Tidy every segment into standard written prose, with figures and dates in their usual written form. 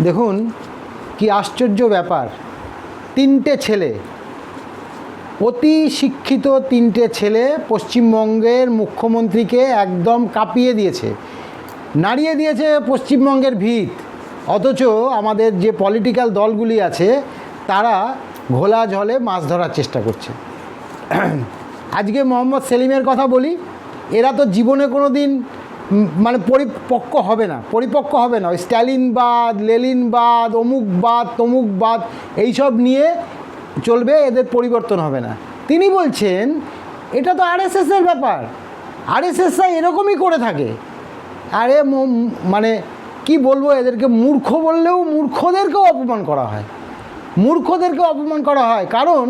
দেখুন কি আশ্চর্য ব্যাপার, তিনটে ছেলে, অতি শিক্ষিত তিনটে ছেলে পশ্চিমবঙ্গের মুখ্যমন্ত্রীকে একদম কাঁপিয়ে দিয়েছে, নাড়িয়ে দিয়েছে পশ্চিমবঙ্গের ভিত। অথচ আমাদের যে পলিটিক্যাল দলগুলি আছে তারা ঘোলা জলে মাছ ধরার চেষ্টা করছে। আজকে মোহাম্মদ সেলিমের কথা বলি, এরা তো জীবনে কোনো দিন মানে পরিপক্ক হবে না। ওই স্ট্যালিনবাদ, লেলিনবাদ, অমুকবাদ, তমুকবাদ এইসব নিয়ে চলবে, এদের পরিবর্তন হবে না। তিনি বলছেন এটা তো আরএসএসের ব্যাপার, আরএসএসরা এরকমই করে থাকে। আরে মানে কি বলবো, এদেরকে মূর্খ বললেও মূর্খদেরকেও অপমান করা হয়। কারণ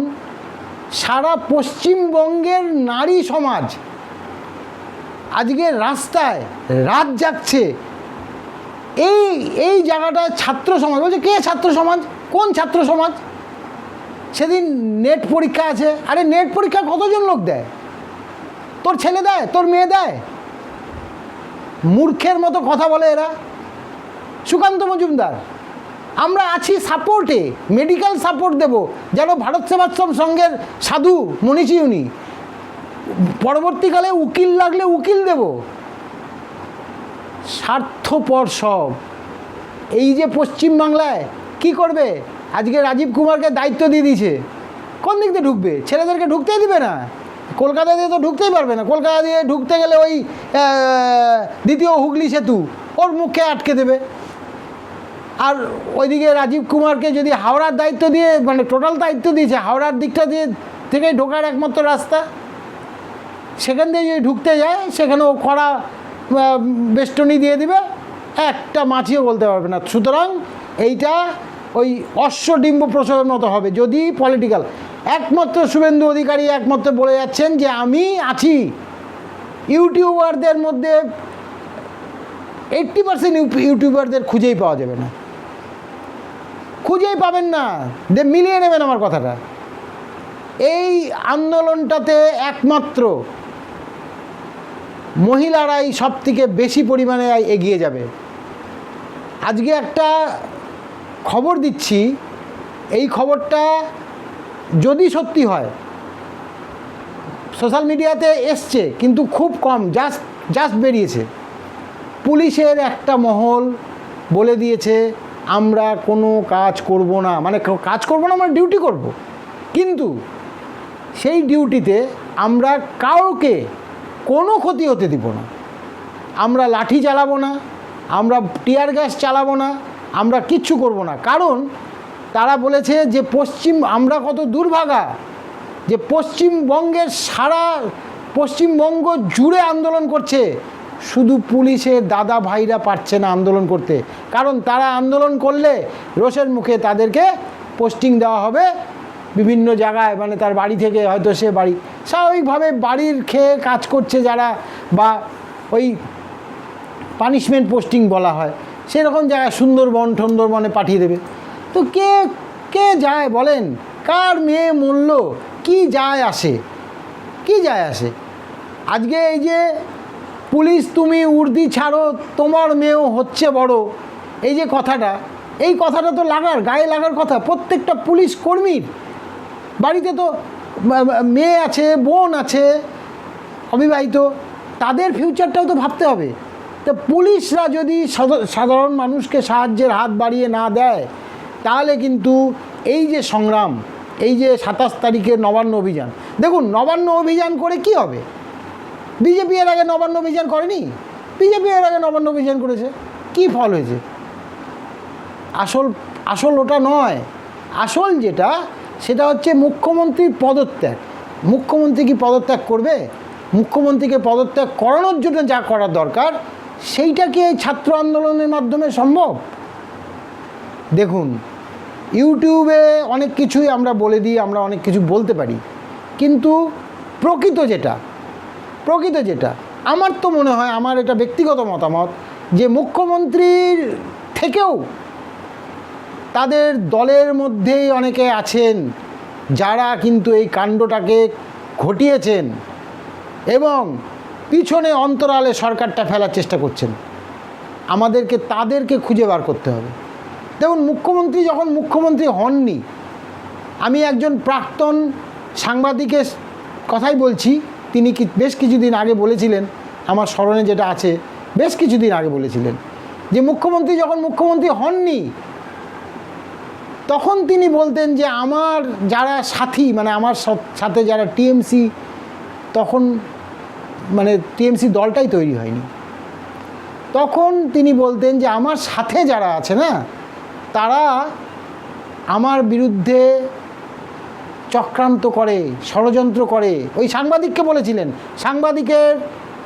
সারা পশ্চিমবঙ্গের নারী সমাজ আজকে রাস্তায় রাত জাগছে। এই জায়গাটায় ছাত্র সমাজ বলছে, কে ছাত্র সমাজ? কোন ছাত্র সমাজ? সেদিন নেট পরীক্ষা আছে। আরে নেট পরীক্ষা কতজন লোক দেয়? তোর ছেলে দেয়, তোর মেয়ে দেয়? মূর্খের মতো কথা বলে এরা। সুকান্ত মজুমদার, আমরা আছি সাপোর্টে, মেডিকেল সাপোর্ট দেব, যেন ভারত সেবাশ্রম সংঘের সাধু মনীষী উনি, পরবর্তীকালে উকিল লাগলে উকিল দেব। স্বার্থপর সব। এই যে পশ্চিমবাংলায় কি করবে, আজকে রাজীব কুমারকে দায়িত্ব দিয়ে দিয়েছে, কোন দিক দিয়ে ঢুকবে? ছেলেদেরকে ঢুকতেই দিবে না। কলকাতা দিয়ে তো ঢুকতেই পারবে না। কলকাতা দিয়ে ঢুকতে গেলে ওই দ্বিতীয় হুগলি সেতু ওর মুখে আটকে দেবে। আর ওইদিকে রাজীব কুমারকে যদি হাওড়ার দায়িত্ব দিয়ে, মানে টোটাল দায়িত্ব দিয়েছে, হাওড়ার দিকটা দিয়ে থেকেই ঢোকার একমাত্র রাস্তা, সেখান দিয়ে যদি ঢুকতে যায় সেখানেও কড়া বেষ্টনী দিয়ে দিবে, একটা মাছিও বলতে পারবে না। সুতরাং এইটা ওই অশ্বডিম্ব প্রসবের মতো হবে যদি পলিটিক্যাল। একমাত্র শুভেন্দু অধিকারী একমাত্র বলে যাচ্ছেন যে আমি আছি। ইউটিউবারদের মধ্যে 80% ইউটিউবারদের খুঁজেই পাওয়া যাবে না, খুঁজেই পাবেন না। মিলিয়ে নেবেন আমার কথাটা। এই আন্দোলনটাতে একমাত্র মহিলারাই সব থেকে বেশি পরিমাণে এগিয়ে যাবে। আজকে একটা খবর দিচ্ছি, এই খবরটা যদি সত্যি হয়, সোশ্যাল মিডিয়াতে এসছে কিন্তু খুব কম, জাস্ট বেরিয়েছে। পুলিশের একটা মহল বলে দিয়েছে আমরা কোনো কাজ করব না, মানে ডিউটি করব, কিন্তু সেই ডিউটিতে আমরা কাউকে কোনো ক্ষতি হতে দিব না। আমরা লাঠি চালাবো না, আমরা টিয়ার গ্যাস চালাবো না, আমরা কিচ্ছু করব না। কারণ তারা বলেছে যে আমরা কত দুর্ভাগা যে সারা পশ্চিমবঙ্গ জুড়ে আন্দোলন করছে, শুধু পুলিশের দাদা ভাইরা পারছে না আন্দোলন করতে। কারণ তারা আন্দোলন করলে রোষের মুখে তাদেরকে পোস্টিং দেওয়া হবে বিভিন্ন জায়গায়, মানে তার বাড়ি থেকে হয়তো সে বাড়ি স্বাভাবিকভাবে বাড়ির খেয়ে কাজ করছে যারা, বা ওই পানিশমেন্ট পোস্টিং বলা হয়, সেরকম জায়গায় সুন্দরবনে পাঠিয়ে দেবে। তো কে যায় বলেন? কার মেয়ে মূল্য কি যায় আসে? আজকে এই যে পুলিশ তুমি উর্দি ছাড়ো, তোমার মেয়েও হচ্ছে বড়, এই যে কথাটা, এই কথাটা তো গায়ে লাগার কথা। প্রত্যেকটা পুলিশ কর্মীর বাড়িতে তো মেয়ে আছে, বোন আছে অবিবাহিত, তাদের ফিউচারটাও তো ভাবতে হবে। তো পুলিশরা যদি সাধারণ মানুষকে সাহায্যের হাত বাড়িয়ে না দেয়, তাহলে কিন্তু এই যে সংগ্রাম, এই যে 27 তারিখের নবান্ন অভিযান, দেখুন নবান্ন অভিযান করে কি হবে? বিজেপি এর আগে নবান্ন অভিযান করেনি? বিজেপি এর আগে নবান্ন অভিযান করেছে, কি ফল হয়েছে? আসল ওটা নয়। আসল যেটা, সেটা হচ্ছে মুখ্যমন্ত্রীর পদত্যাগ। মুখ্যমন্ত্রী কি পদত্যাগ করবে? মুখ্যমন্ত্রীকে পদত্যাগ করানোর জন্য যা করার দরকার, সেইটা কি এই ছাত্র আন্দোলনের মাধ্যমে সম্ভব? দেখুন, ইউটিউবে অনেক কিছুই আমরা বলে দিই, আমরা অনেক কিছু বলতে পারি, কিন্তু প্রকৃত যেটা আমার তো মনে হয়, আমার এটা ব্যক্তিগত মতামত, যে মুখ্যমন্ত্রীর থেকেও তাদের দলের মধ্যেই অনেকে আছেন যারা কিন্তু এই কাণ্ডটাকে ঘটিয়েছেন এবং পিছনে অন্তরালে সরকারটা ফেলার চেষ্টা করছেন। তাদেরকে খুঁজে বার করতে হবে। দেখুন, মুখ্যমন্ত্রী যখন মুখ্যমন্ত্রী হননি, আমি একজন প্রাক্তন সাংবাদিকের কথাই বলছি, তিনি বেশ কিছুদিন আগে বলেছিলেন, আমার স্মরণে যেটা আছে, বেশ কিছুদিন আগে বলেছিলেন যে মুখ্যমন্ত্রী যখন মুখ্যমন্ত্রী হননি তখন তিনি বলতেন যে আমার যারা সাথী, মানে আমার সাথে যারা টিএমসি, তখন মানে টিএমসি দলটাই তৈরি হয়নি, তখন তিনি বলতেন যে আমার সাথে যারা আছে না, তারা আমার বিরুদ্ধে চক্রান্ত করে, ষড়যন্ত্র করে। ওই সাংবাদিককে বলেছিলেন, সাংবাদিকের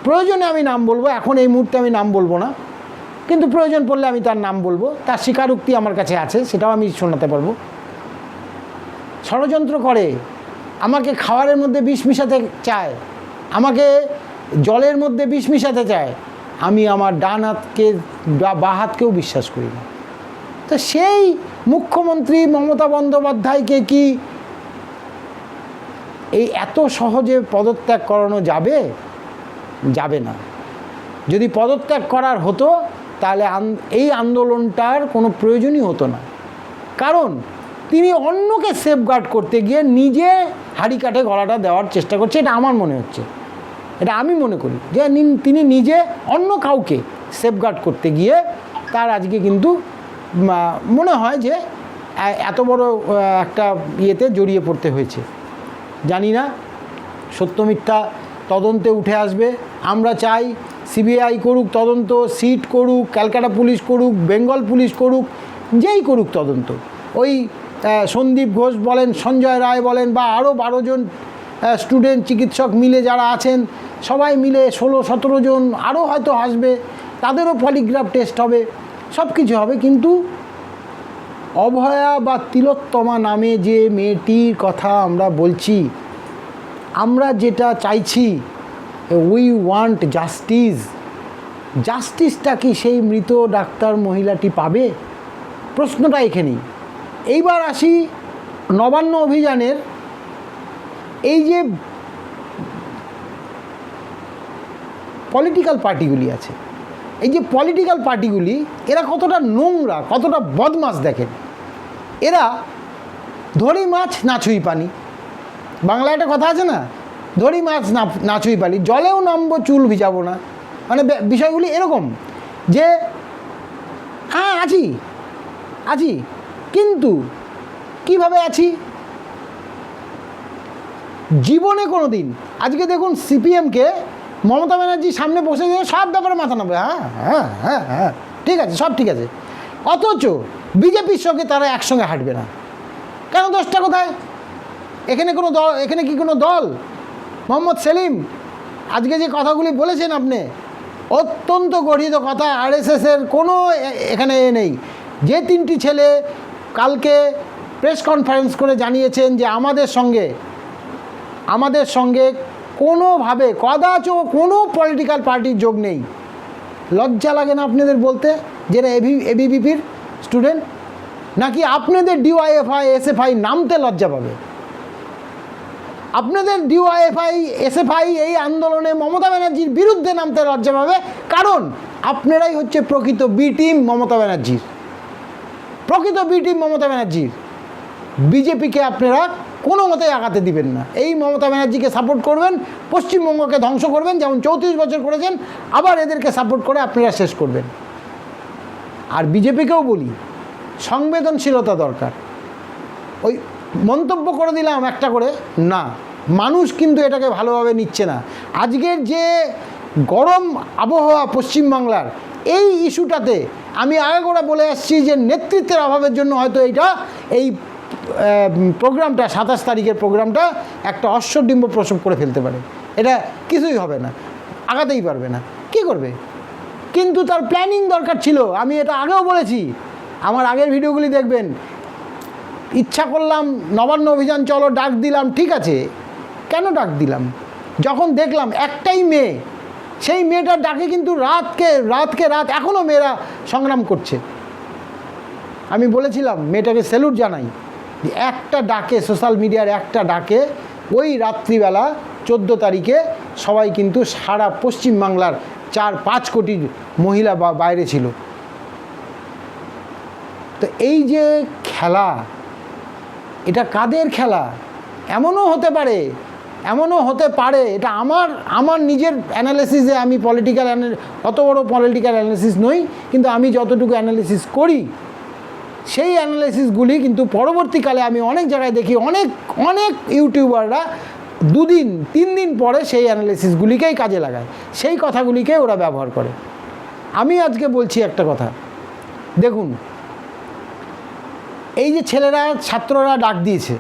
প্রয়োজনে আমি নাম বলবো, এখন এই মুহূর্তে আমি নাম বলবো না, কিন্তু প্রয়োজন পড়লে আমি তার নাম বলবো, তার স্বীকারোক্তি আমার কাছে আছে, সেটাও আমি শোনাতে পারবো। ষড়যন্ত্র করে, আমাকে খাবারের মধ্যে বিষ মিশাতে চায়, আমাকে জলের মধ্যে বিষ মিশাতে চায়, আমি আমার ডান হাতকে বা হাতকেও বিশ্বাস করি না। তো সেই মুখ্যমন্ত্রী মমতা বন্দ্যোপাধ্যায়কে কি এই এত সহজে পদত্যাগ করানো যাবে? যাবে না। যদি পদত্যাগ করার হতো তাহলে এই আন্দোলনটার কোনো প্রয়োজনই হতো না, কারণ তিনি অন্যকে সেফগার্ড করতে গিয়ে নিজে হাড়ি কাঠে গলাটা দেওয়ার চেষ্টা করছে, এটা আমার মনে হচ্ছে, এটা আমি মনে করি যে তিনি নিজে অন্য কাউকে সেফগার্ড করতে গিয়ে তার আজকে কিন্তু মনে হয় যে এত বড় একটা ইয়েতে জড়িয়ে পড়তে হয়েছে। জানি না, সত্য মিথ্যা তদন্তে উঠে আসবে। আমরা চাই সিবিআই করুক তদন্ত, সিট করুক, ক্যালকাটা পুলিশ করুক, বেঙ্গল পুলিশ করুক, যেই করুক তদন্ত। ওই সন্দীপ ঘোষ বলেন, সঞ্জয় রায় বলেন, বা আরও 12 জন স্টুডেন্ট চিকিৎসক মিলে যারা আছেন, সবাই মিলে 16-17 জন আরও হয়তো আসবে, তাদেরও পলিগ্রাফ টেস্ট হবে, সব কিছু হবে। কিন্তু অভয়া বা তিলোত্তমা নামে যে মেয়েটির কথা আমরা বলছি, আমরা যেটা চাইছি, উই ওয়ান্ট জাস্টিস, জাস্টিসটা কি সেই মৃত ডাক্তার মহিলাটি পাবে? প্রশ্নটা এখানেই। এইবার আসি নবান্ন অভিযানের এই যে পলিটিক্যাল পার্টিগুলি আছে, এই যে পলিটিক্যাল পার্টিগুলি, এরা কতটা নোংরা, কতটা বদমাশ দেখেন। এরা ধরি মাছ না ছুঁই পানি, বাংলায় একটা কথা আছে না, ধরি মাছ না ছুঁই পানি, জলেও নামবো চুল ভিজাবো না। মানে বিষয়গুলি এরকম যে হ্যাঁ আছি কিন্তু কিভাবে আছি জীবনে কোনো দিন। আজকে দেখুন সিপিএমকে মমতা ব্যানার্জির সামনে বসে দিয়ে সব ব্যাপারে মাথা নামবে, হ্যাঁ ঠিক আছে, সব ঠিক আছে, অথচ বিজেপির সঙ্গে তারা একসঙ্গে হাঁটবে না। কেন? দোষটা কোথায়? এখানে কোনো দল, এখানে কি কোনো দল? মোহাম্মদ সেলিম আজকে যে কথাগুলি বলেছেন আপনি, অত্যন্ত গঠিত কথা, আরএসএসের কোনো এখানে নেই। যে 3টি ছেলে কালকে প্রেস কনফারেন্স করে জানিয়েছেন যে আমাদের সঙ্গে কোনোভাবে কদাচ কোনো পলিটিক্যাল পার্টির যোগ নেই। লজ্জা লাগে না আপনাদের বলতে, যেটা এবিভিপির স্টুডেন্ট? নাকি আপনাদের ডিওয়াইএফআই এসএফআই নামতে লজ্জা পাবে? আপনাদের ডিওয়াইএফআই এসএফআই এই আন্দোলনে মমতা ব্যানার্জির বিরুদ্ধে নামতে লজ্জা পাবে, কারণ আপনারাই হচ্ছে প্রকৃত বি টিম মমতা ব্যানার্জির, প্রকৃত বি টিম মমতা ব্যানার্জির। বিজেপিকে আপনারা কোনো মতেই আগাতে দিবেন না। এই মমতা ব্যানার্জিকে সাপোর্ট করবেন, পশ্চিমবঙ্গকে ধ্বংস করবেন, যেমন 34 বছর করেছেন, আবার এদেরকে সাপোর্ট করে আপনারা শেষ করবেন। আর বিজেপিকেও বলি, সংবেদনশীলতা দরকার। ওই মন্তব্য করে দিলাম একটা করে না, মানুষ কিন্তু এটাকে ভালোভাবে নিচ্ছে না। আজকের যে গরম আবহাওয়া পশ্চিমবাংলার, এই ইস্যুটাতে আমি আগে করে বলে আসছি যে নেতৃত্বের অভাবের জন্য হয়তো এই প্রোগ্রামটা 27 তারিখের প্রোগ্রামটা একটা অশ্বডিম্ব প্রসব করে ফেলতে পারে। এটা কিছুই হবে না, আগাতেই পারবে না, কি করবে? কিন্তু তার প্ল্যানিং দরকার ছিল। আমি এটা আগেও বলেছি, আমার আগের ভিডিওগুলি দেখবেন। ইচ্ছা করলাম নবান্ন অভিযান চলো, ডাক দিলাম, ঠিক আছে, কেন ডাক দিলাম? যখন দেখলাম একটাই মেয়ে, সেই মেয়েটার ডাকে কিন্তু রাত এখনও মেয়েরা সংগ্রাম করছে। আমি বলেছিলাম মেয়েটাকে স্যালুট জানাই, যে একটা ডাকে, সোশ্যাল মিডিয়ার একটা ডাকে, ওই রাত্রিবেলা 14 তারিখে সবাই কিন্তু সারা পশ্চিমবাংলার 4-5 কোটি মহিলা বাইরে ছিল। তো এই যে খেলা, এটা কাদের খেলা? এমনও হতে পারে, এটা আমার নিজের অ্যানালিসিসে, আমি অত বড় পলিটিক্যাল অ্যানালিসিস নই, কিন্তু আমি যতটুকু অ্যানালিসিস করি সেই অ্যানালিসিসগুলি কিন্তু পরবর্তীকালে আমি অনেক জায়গায় দেখি, অনেক ইউটিউবাররা 2 দিন 3 দিন পরে সেই অ্যানালিসিসগুলিকেই কাজে লাগায়, সেই কথাগুলিকে ওরা ব্যবহার করে। আমি আজকে বলছি একটা কথা, দেখুন, এই যে ছাত্ররা ডাক দিয়েছে,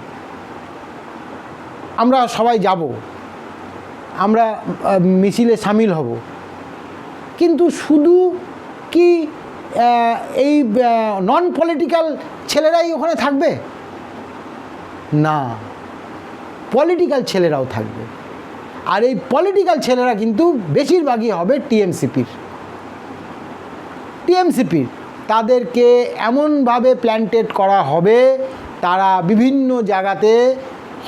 আমরা সবাই যাব, আমরা মিছিলে সামিল হব, কিন্তু শুধু কি এই নন পলিটিক্যাল ছেলেরাই ওখানে থাকবে? না, পলিটিক্যাল ছেলেরাও থাকবে। আর এই পলিটিক্যাল ছেলেরা কিন্তু বেশিরভাগই হবে টিএমসিপির। তাদেরকে এমনভাবে প্ল্যান্টেড করা হবে, তারা বিভিন্ন জায়গাতে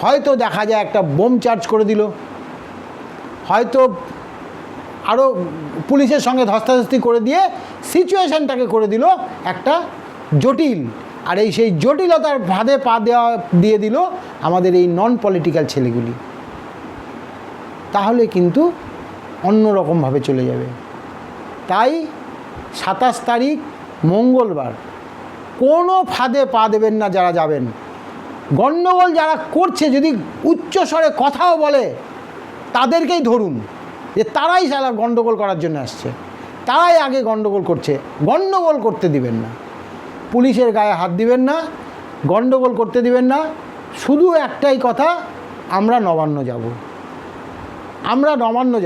হয়তো দেখা যায় একটা বোম চার্জ করে দিল, হয়তো আরও পুলিশের সঙ্গে ধস্তাধস্তি করে দিয়ে সিচুয়েশানটাকে করে দিল একটা জটিল, আর সেই জটিলতার ফাঁদে পা দিয়ে দিল আমাদের এই নন পলিটিক্যাল ছেলেগুলি। তাহলে কিন্তু অন্যরকমভাবে চলে যাবে। তাই 27 তারিখ মঙ্গলবার কোনো ফাঁদে পা দেবেন না যারা যাবেন। গণ্ডগোল যারা করছে, যদি উচ্চস্বরে কথাও বলে, তাদেরকেই ধরুন যে তারাই সারা গণ্ডগোল করার জন্য আসছে, তারাই আগে গণ্ডগোল করছে। গণ্ডগোল করতে দিবেন না, পুলিশের গায়ে হাত দিবেন না, গণ্ডগোল করতে দিবেন না। শুধু একটাই কথা, আমরা নবান্ন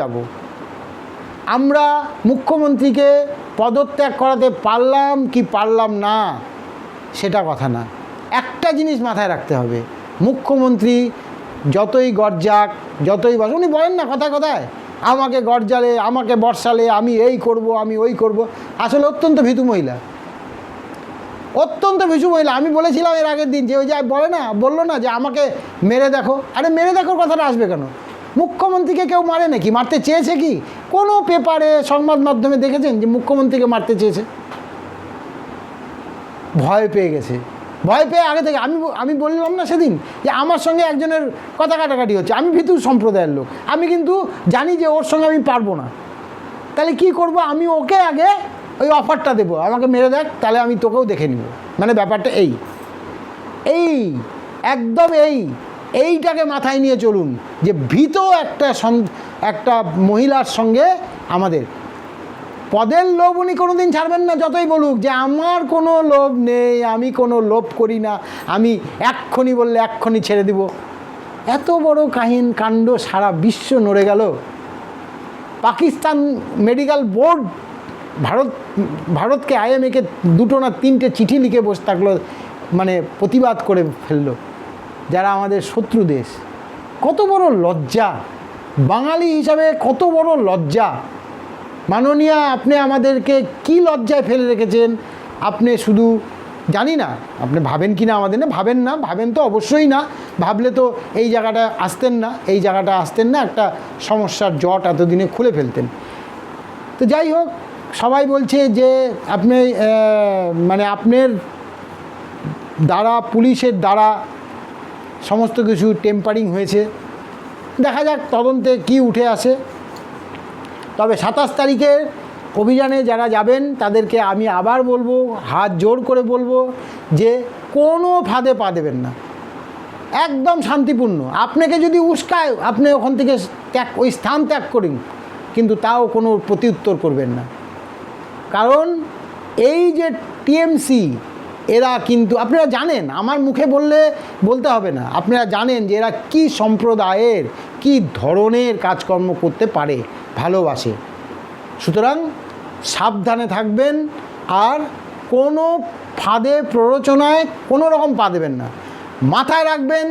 যাব। আমরা মুখ্যমন্ত্রীকে পদত্যাগ করাতে পারলাম না সেটা কথা না। একটা জিনিস মাথায় রাখতে হবে, মুখ্যমন্ত্রী যতই গর্জাক, যতই উনি বলেন না কথায় আমাকে গর্জালে, আমাকে বর্ষালে, আমি এই করব, আমি ওই করব, আসলে অত্যন্ত ভীতু মহিলা। আমি বলেছিলাম এর আগের দিন যে ওই যে বললো না যে আমাকে মেরে দেখো। আরে মেরে দেখোর কথাটা আসবে কেন? মুখ্যমন্ত্রীকে কেউ মারে নাকি? মারতে চেয়েছে কি? কোনো পেপারে, সংবাদ মাধ্যমে দেখেছেন যে মুখ্যমন্ত্রীকে মারতে চেয়েছে? ভয় পেয়ে গেছে, ভয় পেয়ে আগে থেকে আমি বললাম না সেদিন যে আমার সঙ্গে একজনের কথা কাটাকাটি হচ্ছে, আমি ভীতু সম্প্রদায়ের লোক, আমি কিন্তু জানি যে ওর সঙ্গে আমি পারবো না। তাহলে কি করব? আমি ওকে আগে ওই অফারটা দেবো, আমাকে মেরে দেখ, তাহলে আমি তোকেও দেখে নিব। মানে ব্যাপারটা একদম এইটাকে মাথায় নিয়ে চলুন যে ভীত একটা মহিলার সঙ্গে আমাদের পদের লোভ উনি কোনো দিন ছাড়বেন না, যতই বলুক যে আমার কোনো লোভ নেই, আমি কোনো লোভ করি না, আমি এক্ষুনি বললে এক্ষুনি ছেড়ে দিব। এত বড় কাণ্ড সারা বিশ্ব নড়ে গেল। পাকিস্তান মেডিকেল বোর্ড ভারতকে, IMA-কে 2 না 3টে চিঠি লিখে বসে থাকলো, মানে প্রতিবাদ করে ফেললো, যারা আমাদের শত্রু দেশ। কত বড় লজ্জা, বাঙালি হিসাবে কত বড় লজ্জা। মাননীয়া, আপনি আমাদেরকে কি লজ্জায় ফেলে রেখেছেন। আপনি শুধু জানি না আপনি ভাবেন কি না আমাদের, ভাবেন তো অবশ্যই না, ভাবলে তো এই জায়গাটা আসতেন না, একটা সমস্যার জট এতদিনে খুলে ফেলতেন। তো যাই হোক, সবাই বলছে যে আপনি আপনার দ্বারা, পুলিশের দ্বারা সমস্ত কিছু টেম্পারিং হয়েছে। দেখা যাক তদন্তে কি উঠে আসে। তবে 27 তারিখের অভিযানে যারা যাবেন তাদেরকে আমি আবার বলবো, হাত জোর করে বলবো যে কোনো ফাঁদে পা দেবেন না, একদম শান্তিপূর্ণ। আপনাকে যদি উস্কায়, আপনি ওখান থেকে ওই স্থান ত্যাগ করুন, কিন্তু তাও কোনো প্রত্যুত্তর করবেন না। কারণ এই যে টিএমসি, এরা কিন্তু আপনারা জানেন, আমার মুখে বলতে হবে না, আপনারা জানেন যে এরা কি সম্প্রদায়ের, কি ধরনের কাজকর্ম করতে পারে, ভালোবাসে। সুতরাং সাবধানে থাকবেন, আর কোনো ফাঁদে প্ররোচনায় কোনো রকম পা দেবেন না। মাথায় রাখবেন,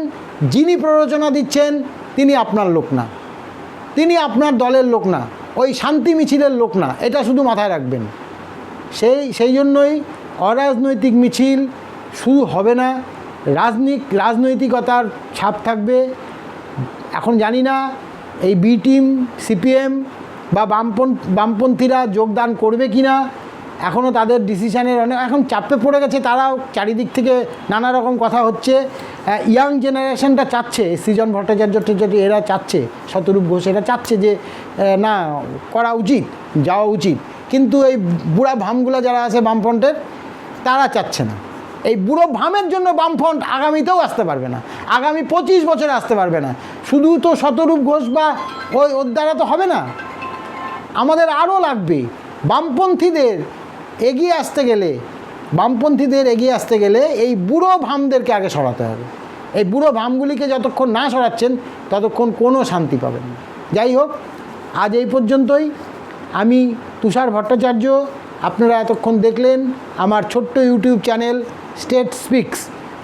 যিনি প্ররোচনা দিচ্ছেন তিনি আপনার লোক না, তিনি আপনার দলের লোক না, ওই শান্তি মিছিলের লোক না, এটা শুধু মাথায় রাখবেন। সেই জন্যই অরাজনৈতিক মিছিল শুরু হবে না, রাজনৈতিকতার ছাপ থাকবে। এখন জানি না এই বি টিম, CPM বা বামপন্থীরা যোগদান করবে কি না, এখনও তাদের ডিসিশানের অনেক এখন চাপে পড়ে গেছে, তারাও চারিদিক থেকে নানা রকম কথা হচ্ছে। ইয়াং জেনারেশনটা চাচ্ছে, সৃজন ভট্টাচার্য এরা চাচ্ছে, শতরূপ ঘোষ এরা চাচ্ছে যে না করা উচিত, যাওয়া উচিত, কিন্তু এই বুড়া ভামগুলো যারা আছে বামফ্রন্টের তারা চাচ্ছে না। এই বুড়ো ভামের জন্য বামফ্রন্ট আগামীতেও আসতে পারবে না, আগামী 25 বছরে আসতে পারবে না। শুধু তো শতরূপ ঘোষ বা ওর দ্বারা তো হবে না, আমাদের আরও লাগবে। বামপন্থীদের এগিয়ে আসতে গেলে এই বুড়ো ভামদেরকে আগে সরাতে হবে। এই বুড়ো ভামগুলিকে যতক্ষণ না সরাচ্ছেন ততক্ষণ কোনো শান্তি পাবেন না। যাই হোক, আজ এই পর্যন্তই। আমি তুষার ভট্টাচার্য, আপনারা এতক্ষণ দেখলেন আমার ছোট্ট ইউটিউব চ্যানেল স্টেট স্পিক্স।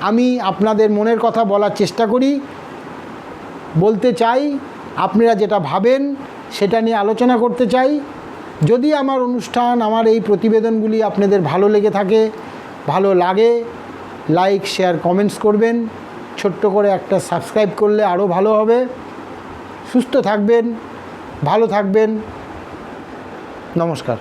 আমি আপনাদের মনের কথা বলার চেষ্টা করি, বলতে চাই, আপনারা যেটা ভাবেন সেটা নিয়ে আলোচনা করতে চাই। যদি আমার অনুষ্ঠান, আমার এই প্রতিবেদনগুলি আপনাদের ভালো লেগে থাকে, ভালো লাগে, লাইক শেয়ার কমেন্টস করবেন, ছোট্ট করে একটা সাবস্ক্রাইব করলে আরও ভালো হবে। সুস্থ থাকবেন, ভালো থাকবেন, নমস্কার।